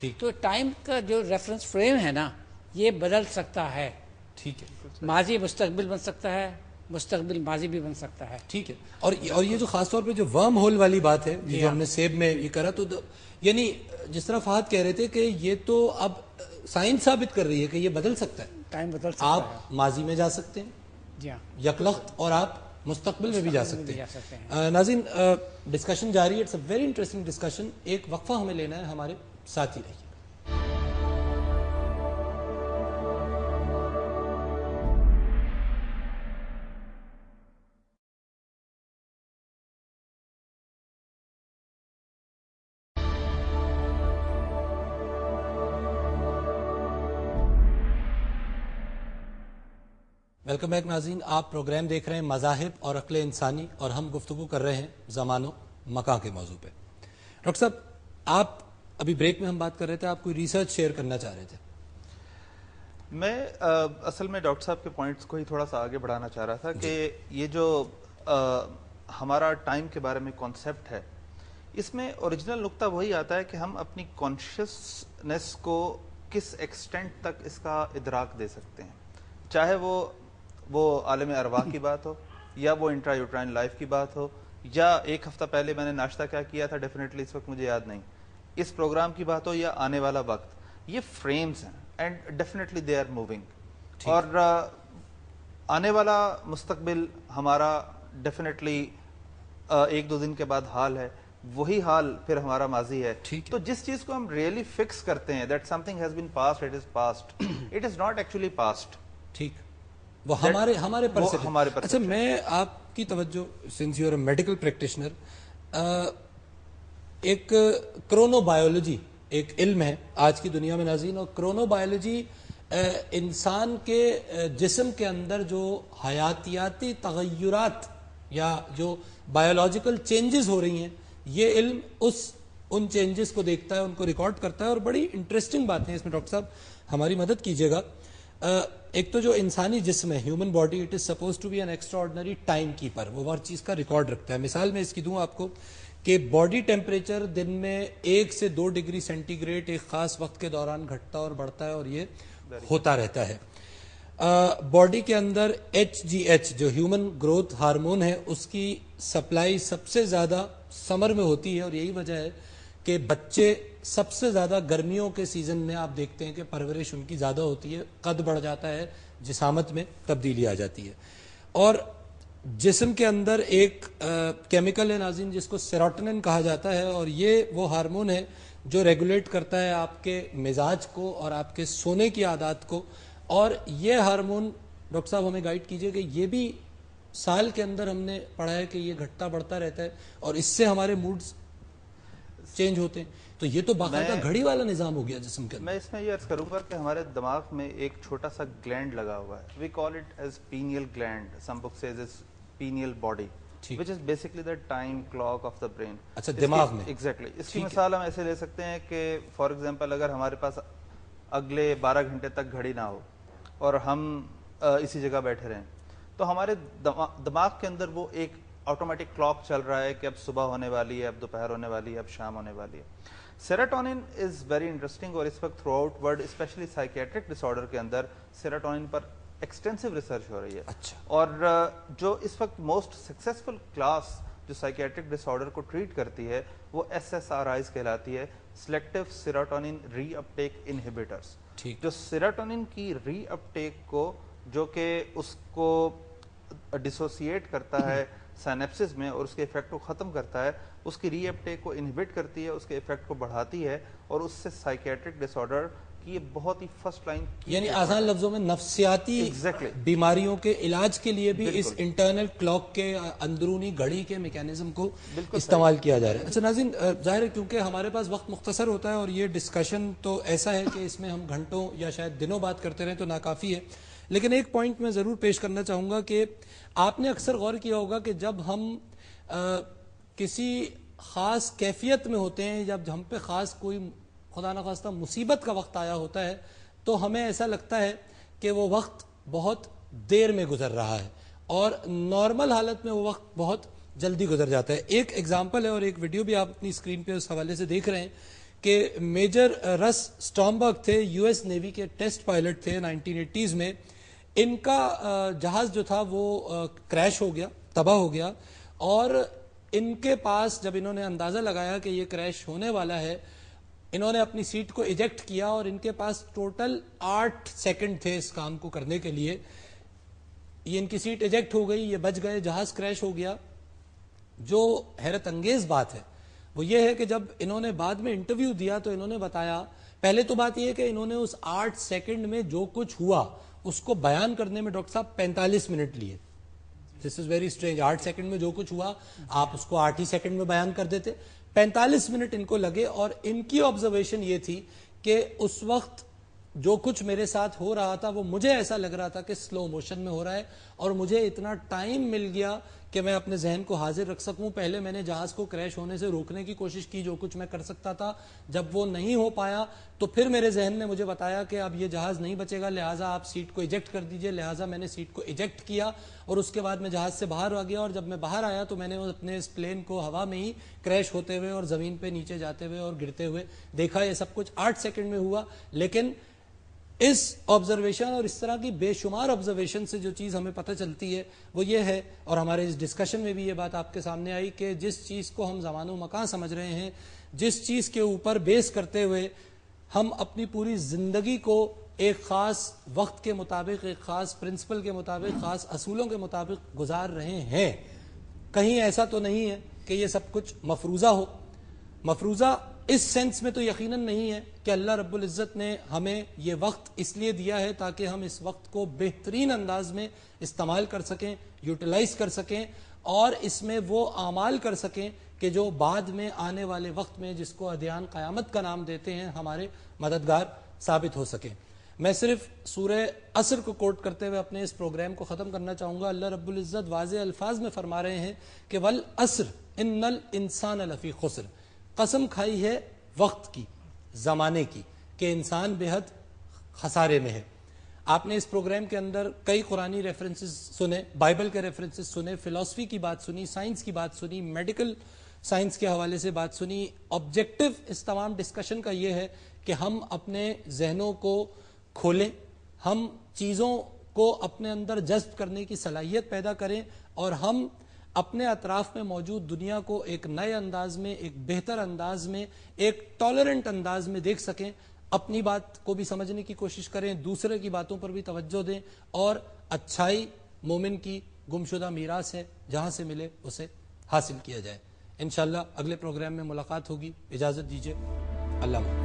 تو ٹائم کا جو ریفرنس فریم ہے نا یہ بدل سکتا ہے. ٹھیک ہے. ماضی مستقبل بن سکتا ہے, مستقبل ماضی بھی بن سکتا ہے. ٹھیک ہے. اور یہ جو خاص طور پہ جو ورم ہول والی بات ہے جو ہم نے سیب میں یہ کرا, تو یعنی جس طرح فہد کہہ رہے تھے کہ یہ تو اب سائنس ثابت کر رہی ہے کہ یہ بدل سکتا ہے. ٹائم بدل سکتا ہے. آپ ماضی میں جا سکتے ہیں جی ہاں, یکلخت, اور آپ مستقبل میں بھی جا سکتے جا ہیں. سکتے ہیں. ناظرین, ڈسکشن جاری ہے. It's a very interesting discussion. ایک وقفہ ہمیں لینا ہے, ہمارے ساتھ ہی رہیے. ویلکم بیک ناظرین. آپ پروگرام دیکھ رہے ہیں مذاہب اور عقل انسانی, اور ہم گفتگو کر رہے ہیں زمان و مکان کے موضوع پہ. ڈاکٹر صاحب, آپ ابھی بریک میں ہم بات کر رہے تھے, آپ کوئی ریسرچ شیئر کرنا چاہ رہے تھے. میں اصل میں ڈاکٹر صاحب کے پوائنٹس کو ہی تھوڑا سا آگے بڑھانا چاہ رہا تھا کہ یہ جو ہمارا ٹائم کے بارے میں کانسیپٹ ہے, اس میں اوریجنل نقطہ وہی آتا ہے کہ ہم اپنی کانشیسنیس کو کس ایکسٹینٹ تک اس کا ادراک دے سکتے ہیں, چاہے وہ عالم ارواح کی بات ہو, یا وہ انٹرا یوٹرائن لائف کی بات ہو, یا ایک ہفتہ پہلے میں نے ناشتہ کیا کیا تھا, ڈیفینیٹلی اس وقت مجھے یاد نہیں, اس پروگرام کی بات ہو, یا آنے والا وقت. یہ فریمز ہیں and definitely they are moving. اور آنے والا مستقبل ہمارا ڈیفینیٹلی ایک دو دن کے بعد حال ہے, وہی حال پھر ہمارا ماضی ہے. تو جس چیز کو ہم ریئلی فکس کرتے ہیں that something has been passed, it is passed, it is not actually passed. ٹھیک, وہ ہمارے پرسپشن. اچھا, میں آپ کی توجہ, since you are a medical practitioner, ایک کرونو بایولوجی ایک علم ہے آج کی دنیا میں ناظرین, اور کرونو بایولوجی انسان کے جسم کے اندر جو حیاتیاتی تغیرات یا جو بایولوجیکل چینجز ہو رہی ہیں, یہ علم ان چینجز کو دیکھتا ہے, ان کو ریکارڈ کرتا ہے. اور بڑی انٹرسٹنگ بات ہے اس میں, ڈاکٹر صاحب ہماری مدد کیجیے گا. ایک تو جو انسانی جسم ہے, human body, it is suppose to be an extraordinary time keeper. وہ ہر چیز کا ریکارڈ رکھتا ہے. مثال میں اس کی دوں آپ کو کہ باڈی ٹیمپریچر دن میں 1 سے 2 ڈگری سینٹی گریڈ ایک خاص وقت کے دوران گھٹتا اور بڑھتا ہے, اور یہ ہوتا رہتا ہے. باڈی کے اندر HGH جو ہیومن گروتھ ہارمون ہے, اس کی سپلائی سب سے زیادہ سمر میں ہوتی ہے, اور یہی وجہ ہے کہ بچے سب سے زیادہ گرمیوں کے سیزن میں آپ دیکھتے ہیں کہ پرورش ان کی زیادہ ہوتی ہے, قد بڑھ جاتا ہے, جسامت میں تبدیلی آ جاتی ہے. اور جسم کے اندر ایک کیمیکل ہے ناظرین جس کو سیروٹونن کہا جاتا ہے, اور یہ وہ ہارمون ہے جو ریگولیٹ کرتا ہے آپ کے مزاج کو اور آپ کے سونے کی عادات کو. اور یہ ہارمون, ڈاکٹر صاحب ہمیں گائیڈ کیجئے کہ یہ بھی سال کے اندر ہم نے پڑھا ہے کہ یہ گھٹتا بڑھتا رہتا ہے, اور اس سے ہمارے موڈز چینج ہوتے ہیں. تو یہ تو باقاعدہ گھڑی والا نظام ہو گیا جسم کے اندر. میں اس میں یہ عرض کروں گا کہ ہمارے دماغ میں ایک چھوٹا سا گلینڈ لگا ہوا ہے, we call it as pineal gland, some book says it's pineal body, which is basically the time clock of the brain. اچھا, دماغ میں. ایگزیکٹلی. اس کی مثال ہم ایسے لے سکتے ہیں کہ فار ایگزامپل اگر ہمارے پاس اگلے 12 گھنٹے تک گھڑی نہ ہو اور ہم اسی جگہ بیٹھے رہیں, تو ہمارے دماغ کے اندر وہ ایک آٹومیٹک کلاک چل رہا ہے کہ اب صبح ہونے والی ہے, اب دوپہر ہونے والی ہے, اب شام ہونے والی ہے. سیروٹونن از ویری انٹرسٹنگ, اور اس وقت throughout world especially psychiatric disorder کے اندر سیروٹونن پر ایکسٹینسو ریسرچ ہو رہی ہے. اور جو اس وقت موسٹ سکسیسفل کلاس جو سائیکیٹرک ڈس آرڈر کو ٹریٹ کرتی ہے وہ SSRIs کہلاتی ہے, سلیکٹو سیروٹونن ری اپٹیک انہیبیٹرز. جو سیروٹونن کی ری اپٹیک کو, جو کہ اس کو ڈسوسیٹ کرتا ہے سینپسز میں اور اس کے افیکٹ کو ختم کرتا ہے, اس کی ری اپٹیک کو انہیبٹ کرتی ہے, اس کے افیکٹ کو بڑھاتی ہے, اور اس سے سائیکیٹرک ڈس آرڈر کی یہ بہت ہی فرسٹ لائن, یعنی آسان لفظوں میں نفسیاتی بیماریوں کے علاج کے لیے بھی اس انٹرنل کلاک کے اندرونی گھڑی کے میکینزم کو استعمال کیا جا رہا ہے. اچھا ناظرین, ظاہر ہے کیونکہ ہمارے پاس وقت مختصر ہوتا ہے, اور یہ ڈسکشن تو ایسا ہے کہ اس میں ہم گھنٹوں یا شاید دنوں بات کرتے رہیں تو ناکافی ہے, لیکن ایک پوائنٹ میں ضرور پیش کرنا چاہوں گا کہ آپ نے اکثر غور کیا ہوگا کہ جب ہم کسی خاص کیفیت میں ہوتے ہیں, جب ہم پہ خاص کوئی خدا نخواستہ مصیبت کا وقت آیا ہوتا ہے, تو ہمیں ایسا لگتا ہے کہ وہ وقت بہت دیر میں گزر رہا ہے, اور نارمل حالت میں وہ وقت بہت جلدی گزر جاتا ہے. ایک ایگزامپل ہے, اور ایک ویڈیو بھی آپ اپنی اسکرین پہ اس حوالے سے دیکھ رہے ہیں کہ میجر رس اسٹامبرگ تھے، یو ایس نیوی کے ٹیسٹ پائلٹ تھے 1980s میں. ان کا جہاز جو تھا وہ کریش ہو گیا، تباہ ہو گیا، اور ان کے پاس جب انہوں نے اندازہ لگایا کہ یہ کریش ہونے والا ہے، انہوں نے اپنی سیٹ کو ایجیکٹ کیا اور ان کے پاس ٹوٹل 8 سیکنڈ تھے اس کام کو کرنے کے لیے. یہ ان کی سیٹ ایجیکٹ ہو گئی، یہ بچ گئے، جہاز کریش ہو گیا. جو حیرت انگیز بات ہے وہ یہ ہے کہ جب انہوں نے بعد میں انٹرویو دیا تو انہوں نے بتایا، پہلے تو بات یہ ہے کہ انہوں نے اس 8 سیکنڈ میں جو کچھ ہوا اس کو بیان کرنے میں ڈاکٹر صاحب 45 منٹ لیے. دس از ویری اسٹرینج. 8 سیکنڈ میں جو کچھ ہوا آپ اس کو 8 ہی سیکنڈ میں بیان کر دیتے. 45 منٹ ان کو لگے، اور ان کی آبزرویشن یہ تھی کہ اس وقت جو کچھ میرے ساتھ ہو رہا تھا وہ مجھے ایسا لگ رہا تھا کہ سلو موشن میں ہو رہا ہے، اور مجھے اتنا ٹائم مل گیا کہ میں اپنے ذہن کو حاضر رکھ سکوں. پہلے میں نے جہاز کو کریش ہونے سے روکنے کی کوشش کی، جو کچھ میں کر سکتا تھا. جب وہ نہیں ہو پایا تو پھر میرے ذہن نے مجھے بتایا کہ اب یہ جہاز نہیں بچے گا، لہٰذا آپ سیٹ کو ایجیکٹ کر دیجئے. لہٰذا میں نے سیٹ کو ایجیکٹ کیا اور اس کے بعد میں جہاز سے باہر آ گیا. اور جب میں باہر آیا تو میں نے اپنے اس پلین کو ہوا میں ہی کریش ہوتے ہوئے اور زمین پہ نیچے جاتے ہوئے اور گرتے ہوئے دیکھا. یہ سب کچھ 8 سیکنڈ میں ہوا. لیکن اس آبزرویشن اور اس طرح کی بے شمار آبزرویشن سے جو چیز ہمیں پتہ چلتی ہے وہ یہ ہے، اور ہمارے اس ڈسکشن میں بھی یہ بات آپ کے سامنے آئی، کہ جس چیز کو ہم زمان و مکان سمجھ رہے ہیں، جس چیز کے اوپر بیس کرتے ہوئے ہم اپنی پوری زندگی کو ایک خاص وقت کے مطابق، ایک خاص پرنسپل کے مطابق، خاص اصولوں کے مطابق گزار رہے ہیں، کہیں ایسا تو نہیں ہے کہ یہ سب کچھ مفروضہ ہو. مفروضہ اس سینس میں تو یقیناً نہیں ہے کہ اللہ رب العزت نے ہمیں یہ وقت اس لیے دیا ہے تاکہ ہم اس وقت کو بہترین انداز میں استعمال کر سکیں، یوٹیلائز کر سکیں، اور اس میں وہ اعمال کر سکیں کہ جو بعد میں آنے والے وقت میں، جس کو ادیان قیامت کا نام دیتے ہیں، ہمارے مددگار ثابت ہو سکیں. میں صرف سورہ عصر کو کوٹ کرتے ہوئے اپنے اس پروگرام کو ختم کرنا چاہوں گا. اللہ رب العزت واضح الفاظ میں فرما رہے ہیں کہ والعصر ان الانسان لفی خسر. قسم کھائی ہے وقت کی، زمانے کی، کہ انسان بے حد خسارے میں ہے. آپ نے اس پروگرام کے اندر کئی قرآنی ریفرنسز سنے، بائبل کے ریفرنسز سنے، فلسفی کی بات سنی، سائنس کی بات سنی، میڈیکل سائنس کے حوالے سے بات سنی. آبجیکٹو اس تمام ڈسکشن کا یہ ہے کہ ہم اپنے ذہنوں کو کھولیں، ہم چیزوں کو اپنے اندر جذب کرنے کی صلاحیت پیدا کریں، اور ہم اپنے اطراف میں موجود دنیا کو ایک نئے انداز میں، ایک بہتر انداز میں، ایک ٹالرنٹ انداز میں دیکھ سکیں. اپنی بات کو بھی سمجھنے کی کوشش کریں، دوسرے کی باتوں پر بھی توجہ دیں، اور اچھائی مومن کی گمشدہ میراث ہے، جہاں سے ملے اسے حاصل کیا جائے. انشاءاللہ اگلے پروگرام میں ملاقات ہوگی. اجازت دیجیے. اللہ